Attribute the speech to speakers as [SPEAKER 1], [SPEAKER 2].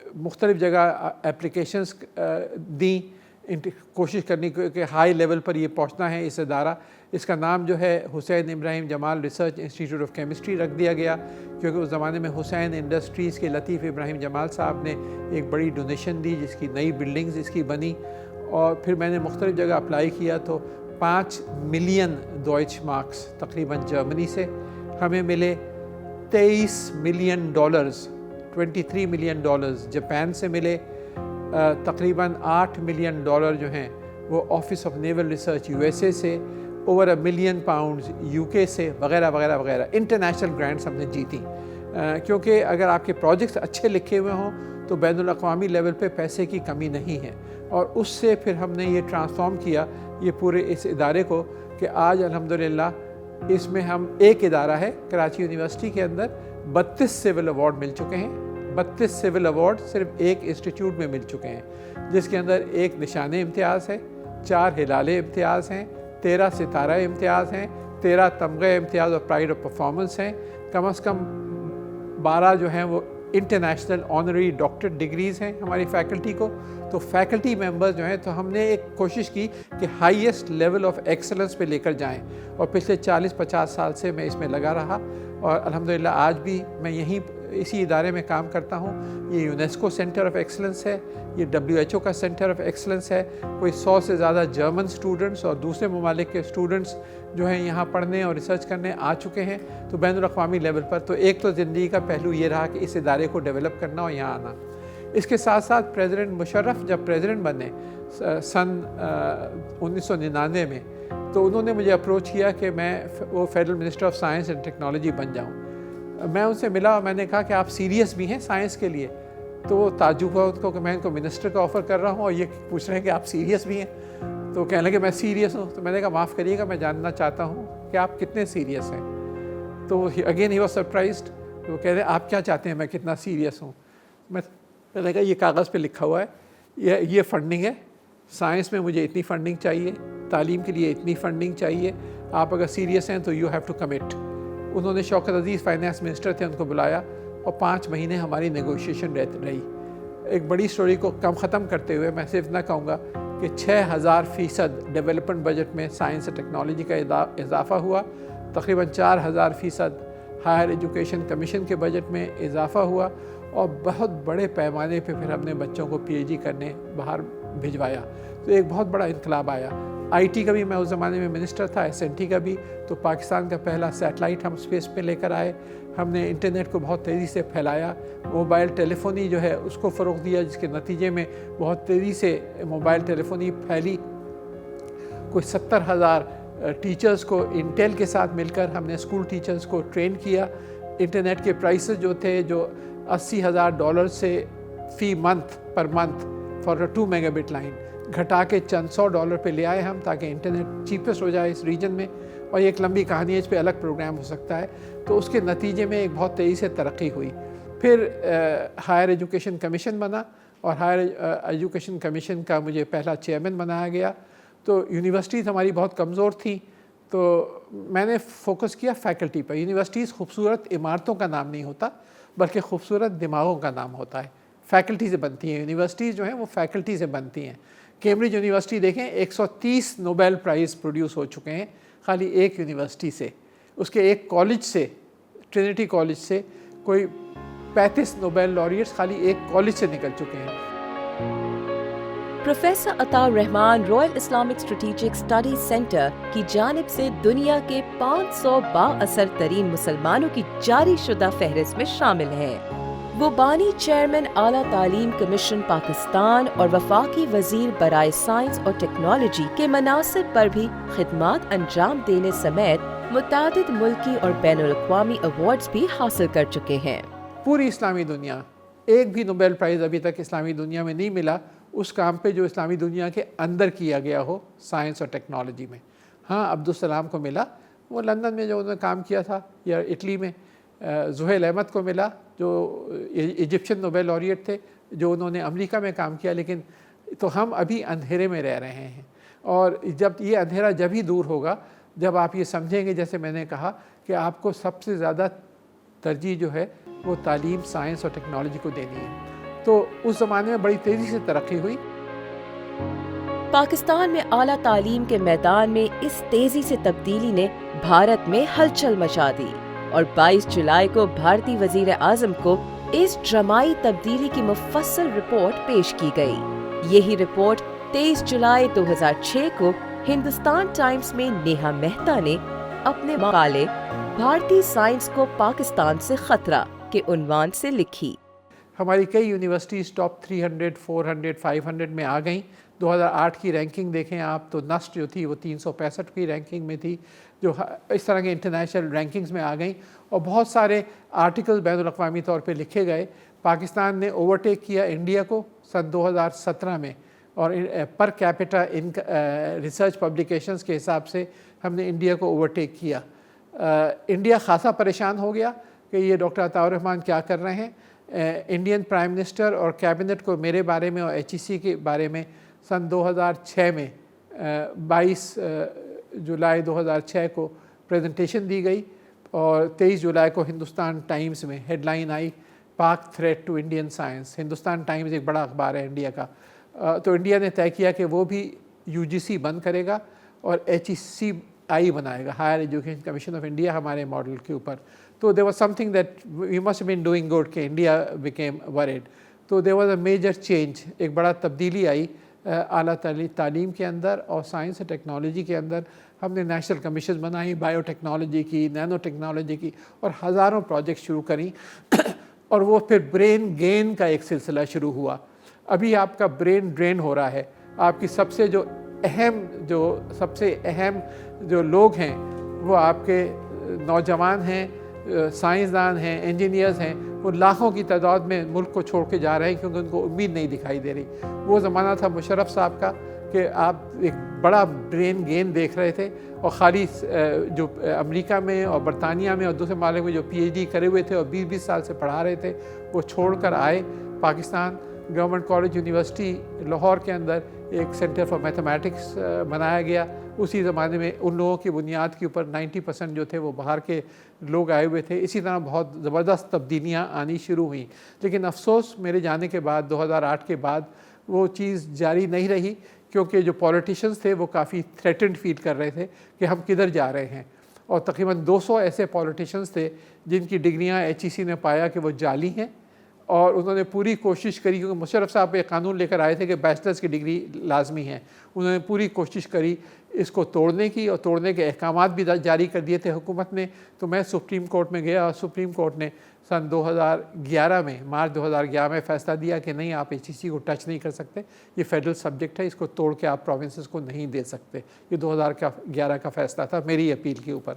[SPEAKER 1] مختلف جگہ اپلیکیشنز دیں، کوشش کرنی کہ ہائی لیول پر یہ پہنچنا ہے اس ادارہ. اس کا نام جو ہے حسین ابراہیم جمال ریسرچ انسٹیٹیوٹ آف کیمسٹری رکھ دیا گیا، کیونکہ اس زمانے میں حسین انڈسٹریز کے لطیف ابراہیم جمال صاحب نے ایک بڑی ڈونیشن دی جس کی نئی بلڈنگز اس کی بنی. اور پھر میں نے مختلف جگہ اپلائی کیا تو 5 ملین ڈوائچ مارکس تقریباً جرمنی سے ہمیں ملے. 23 million dollars 23 million dollars Japan سے ملے. تقریباً 8 ملین ڈالر جو ہیں وہ office of naval research USA سے، اوور 1 ملین پاؤنڈز UK سے، وغیرہ وغیرہ وغیرہ. انٹرنیشنل گرانٹس ہم نے جیتی، کیونکہ اگر آپ کے پروجیکٹس اچھے لکھے ہوئے ہوں تو بین الاقوامی لیول پہ پیسے کی کمی نہیں ہے. اور اس سے پھر ہم نے یہ ٹرانسفارم کیا یہ پورے اس ادارے کو کہ آج الحمدللہ اس میں ہم ایک ادارہ ہے کراچی یونیورسٹی کے اندر 32 سول ایوارڈ مل چکے ہیں. 32 سول ایوارڈ صرف ایک انسٹیٹیوٹ میں مل چکے ہیں، جس کے اندر 1 نشان امتیاز ہے، 4 ہلال امتیاز ہیں، 13 ستارہ امتیاز ہیں، 13 تمغہ امتیاز اور پرائڈ آف پرفارمنس ہیں. کم از کم 12 جو ہیں وہ انٹرنیشنل آنری ڈاکٹر ڈگریز ہیں ہماری فیکلٹی کو. تو فیکلٹی ممبرز جو ہیں تو ہم نے ایک کوشش کی کہ ہائیسٹ لیول آف ایکسلنس پہ لے کر جائیں، اور پچھلے 40-50 سال سے میں اس میں لگا رہا، اور الحمدللہ آج بھی میں اسی ادارے میں کام کرتا ہوں. یہ یونیسکو سینٹر آف ایکسلنس ہے، یہ WHO کا سینٹر آف ایکسلنس ہے. کوئی 100 سے زیادہ جرمن سٹوڈنٹس اور دوسرے ممالک کے سٹوڈنٹس جو ہیں یہاں پڑھنے اور ریسرچ کرنے آ چکے ہیں. تو بین الاقوامی لیول پر تو ایک تو زندگی کا پہلو یہ رہا کہ اس ادارے کو ڈیولپ کرنا اور یہاں آنا. اس کے ساتھ ساتھ پریزیڈنٹ مشرف جب پریزیڈنٹ بنے سن 1999 میں، تو انہوں نے مجھے اپروچ کیا کہ میں وہ federal minister of science and technology بن جاؤں. میں ان سے ملا اور میں نے کہا کہ آپ سیریس بھی ہیں سائنس کے لیے؟ تو وہ تعجب ہوا ان کو کہ میں ان کو منسٹر کا آفر کر رہا ہوں اور یہ پوچھ رہے ہیں کہ آپ سیریس بھی ہیں. تو کہنے لگے میں سیریس ہوں. تو میں نے کہا معاف کریے گا، میں جاننا چاہتا ہوں کہ آپ کتنے سیریس ہیں. تو اگین ہی واز سرپرائزڈ. وہ کہہ رہے آپ کیا چاہتے ہیں میں کتنا سیریس ہوں. میں نے کہا یہ کاغذ پہ لکھا ہوا ہے، یہ فنڈنگ ہے، سائنس میں مجھے اتنی فنڈنگ چاہیے، تعلیم کے لیے اتنی فنڈنگ چاہیے، آپ اگر سیریس ہیں تو یو ہیو ٹو کمٹ. انہوں نے شوکت عزیز فائنانس منسٹر تھے، ان کو بلایا اور 5 مہینے ہماری نیگوشیشن رہی. ایک بڑی سٹوری کو ختم کرتے ہوئے میں صرف نہ کہوں گا کہ 6000% ڈیولپمنٹ بجٹ میں سائنس اور ٹیکنالوجی کا اضافہ ہوا. تقریباً 4000% ہائر ایجوکیشن کمیشن کے بجٹ میں اضافہ ہوا، اور بہت بڑے پیمانے پہ پھر ہم نے بچوں کو PhD کرنے باہر بھجوایا. تو ایک بہت بڑا انقلاب آیا. IT کا بھی میں اس زمانے میں منسٹر تھا، SNT کا بھی. تو پاکستان کا پہلا سیٹلائٹ ہم اسپیس پہ لے کر آئے. ہم نے انٹرنیٹ کو بہت تیزی سے پھیلایا. موبائل ٹیلیفونی جو ہے اس کو فروغ دیا، جس کے نتیجے میں بہت تیزی سے موبائل ٹیلیفونی پھیلی. کوئی 70,000 ٹیچرز کو انٹیل کے ساتھ مل کر ہم نے اسکول ٹیچرز کو ٹرین کیا. انٹرنیٹ کے پرائسز جو تھے جو $80,000 سے فی month per month for 2 mega but line گھٹا کے چند $100 پہ لے آئے ہم، تاکہ انٹرنیٹ چیپسٹ ہو جائے اس ریجن میں. اور یہ ایک لمبی کہانی ہے، اس پہ الگ پروگرام ہو سکتا ہے. تو اس کے نتیجے میں ایک بہت تیزی سے ترقی ہوئی. پھر ہائر ایجوکیشن کمیشن بنا، اور ہائر ایجوکیشن کمیشن کا مجھے پہلا چیئرمین بنایا گیا. تو یونیورسٹیز ہماری بہت کمزور تھیں، تو میں نے فوکس کیا فیکلٹی پر. یونیورسٹیز خوبصورت عمارتوں کا نام نہیں ہوتا، بلکہ خوبصورت دماغوں کا نام ہوتا ہے. فیکلٹی سے بنتی ہیں یونیورسٹیز، جو ہیں وہ فیکلٹی سے بنتی ہیں. کیمبرج یونیورسٹی دیکھیں 130 نوبیل پرائز پروڈیوس ہو چکے ہیں خالی ایک یونیورسٹی سے. اس کے ایک کالج سے، ٹرینٹی کالج سے، کوئی 35 نوبیل لاریٹس خالی ایک کالج سے نکل چکے ہیں.
[SPEAKER 2] Professor Atta ur Rahman royal Islamic strategic studies centre کی جانب سے دنیا کے 500 بااثر ترین مسلمانوں کی جاری شدہ فہرست میں شامل ہیں. وہ بانی چیئرمین اعلیٰ تعلیم کمیشن پاکستان اور وفاقی وزیر برائے سائنس اور ٹیکنالوجی کے مناصب پر بھی خدمات انجام دینے سمیت متعدد ملکی اور بین الاقوامی ایوارڈز بھی حاصل کر چکے ہیں.
[SPEAKER 1] پوری اسلامی دنیا، ایک بھی نوبیل پرائز ابھی تک اسلامی دنیا میں نہیں ملا اس کام پہ جو اسلامی دنیا کے اندر کیا گیا ہو سائنس اور ٹیکنالوجی میں. ہاں عبدالسلام کو ملا، وہ لندن میں جو انہوں نے کام کیا تھا، یا اٹلی میں. زہیل احمد کو ملا جو ایجپشن نوبیل لاریٹ تھے، جو انہوں نے امریکہ میں کام کیا. لیکن تو ہم ابھی اندھیرے میں رہ رہے ہیں، اور جب یہ اندھیرا جب ہی دور ہوگا جب آپ یہ سمجھیں گے، جیسے میں نے کہا کہ آپ کو سب سے زیادہ ترجیح جو ہے وہ تعلیم، سائنس اور ٹیکنالوجی کو دینی ہے. تو اس زمانے میں بڑی تیزی سے ترقی ہوئی۔
[SPEAKER 2] پاکستان میں اعلیٰ تعلیم کے میدان میں اس تیزی سے تبدیلی نے بھارت میں ہلچل مچا دی اور 22 جولائی کو بھارتی وزیر اعظم کو اس ڈرامائی تبدیلی کی مفصل رپورٹ پیش کی گئی۔ یہی رپورٹ 23 جولائی 2006 کو ہندوستان ٹائمز میں نیہا مہتا نے اپنے مقالے بھارتی سائنس کو پاکستان سے خطرہ کے عنوان سے لکھی۔
[SPEAKER 1] ہماری کئی یونیورسٹیز ٹاپ 300، 400، 500 میں آ گئیں۔ 2008 کی رینکنگ دیکھیں آپ تو نسٹ جو تھی وہ 365 کی رینکنگ میں تھی، جو اس طرح کے انٹرنیشنل رینکنگز میں آ گئیں، اور بہت سارے آرٹیکل بین الاقوامی طور پہ لکھے گئے۔ پاکستان نے اوورٹیک کیا انڈیا کو سن 2017 میں، اور پر کیپٹا ریسرچ پبلیکیشنز کے حساب سے ہم نے انڈیا کو اوورٹیک کیا۔ انڈیا خاصا پریشان ہو گیا کہ یہ ڈاکٹر عطاء الرحمان کیا کر رہے ہیں۔ انڈین پرائم منسٹر اور کیبنٹ کو میرے بارے میں اور HEC کے بارے میں سن 2006 میں 22 جولائی 2006 کو پریزنٹیشن دی گئی، اور 23 جولائی کو ہندوستان ٹائمز میں ہیڈ لائن آئی، Pak threat to Indian science. Hindustan Times ایک بڑا اخبار ہے انڈیا کا، تو انڈیا نے طے کیا کہ وہ بھی UGC بند کرے گا اور HECI بنائے گا، higher education commission of India, ہمارے ماڈل کے اوپر۔ تو there was something that we must have been doing good کہ India became worried۔ تو there was a major change، ایک بڑا تبدیلی آئی اعلیٰ تعلیم کے اندر اور سائنس اور ٹیکنالوجی کے اندر۔ ہم نے نیشنل کمیشن بنائی، بائیو ٹیکنالوجی کی، نینو ٹیکنالوجی کی، اور ہزاروں پروجیکٹ شروع کریں اور وہ پھر برین گین کا ایک سلسلہ شروع ہوا۔ ابھی آپ کا برین ڈرین ہو رہا ہے، آپ کی سب سے اہم جو لوگ ہیں وہ آپ کے نوجوان ہیں، سائنسدان ہیں، انجینئرز ہیں، وہ لاکھوں کی تعداد میں ملک کو چھوڑ کے جا رہے ہیں کیونکہ ان کو امید نہیں دکھائی دے رہی۔ وہ زمانہ تھا مشرف صاحب کا کہ آپ ایک بڑا برین گین دیکھ رہے تھے، اور خالی جو امریکہ میں اور برطانیہ میں اور دوسرے ممالک میں جو PhD کرے ہوئے تھے اور 20 سال سے پڑھا رہے تھے، وہ چھوڑ کر آئے Pakistan. Government college university Lahore کے اندر ایک سینٹر فار میتھمیٹکس بنایا گیا۔ اسی زمانے میں ان لوگوں کی بنیاد کے اوپر 90% جو تھے وہ باہر کے لوگ آئے ہوئے تھے۔ اسی طرح بہت زبردست تبدیلیاں آنی شروع ہوئیں، لیکن افسوس میرے جانے کے بعد 2008 کے بعد وہ چیز جاری نہیں رہی، کیونکہ جو پولیٹیشنز تھے وہ کافی تھریٹنڈ فیل کر رہے تھے کہ ہم کدھر جا رہے ہیں، اور تقریباً 200 ایسے پولیٹیشنز تھے جن کی ڈگریاں HEC نے پایا کہ وہ جعلی ہیں، اور انہوں نے پوری کوشش کری، کیونکہ مشرف صاحب ایک قانون لے کر آئے تھے کہ بیچلرز کی ڈگری لازمی ہے، انہوں نے پوری کوشش کری اس کو توڑنے کی، اور توڑنے کے احکامات بھی جاری کر دیے تھے حکومت نے۔ تو میں سپریم کورٹ میں گیا، اور سپریم کورٹ نے سن 2011 میں، مارچ 2011 میں فیصلہ دیا کہ نہیں، آپ HEC کو ٹچ نہیں کر سکتے، یہ فیڈرل سبجیکٹ ہے، اس کو توڑ کے آپ پروونسز کو نہیں دے سکتے۔ یہ 2011 کا فیصلہ تھا میری اپیل کے اوپر۔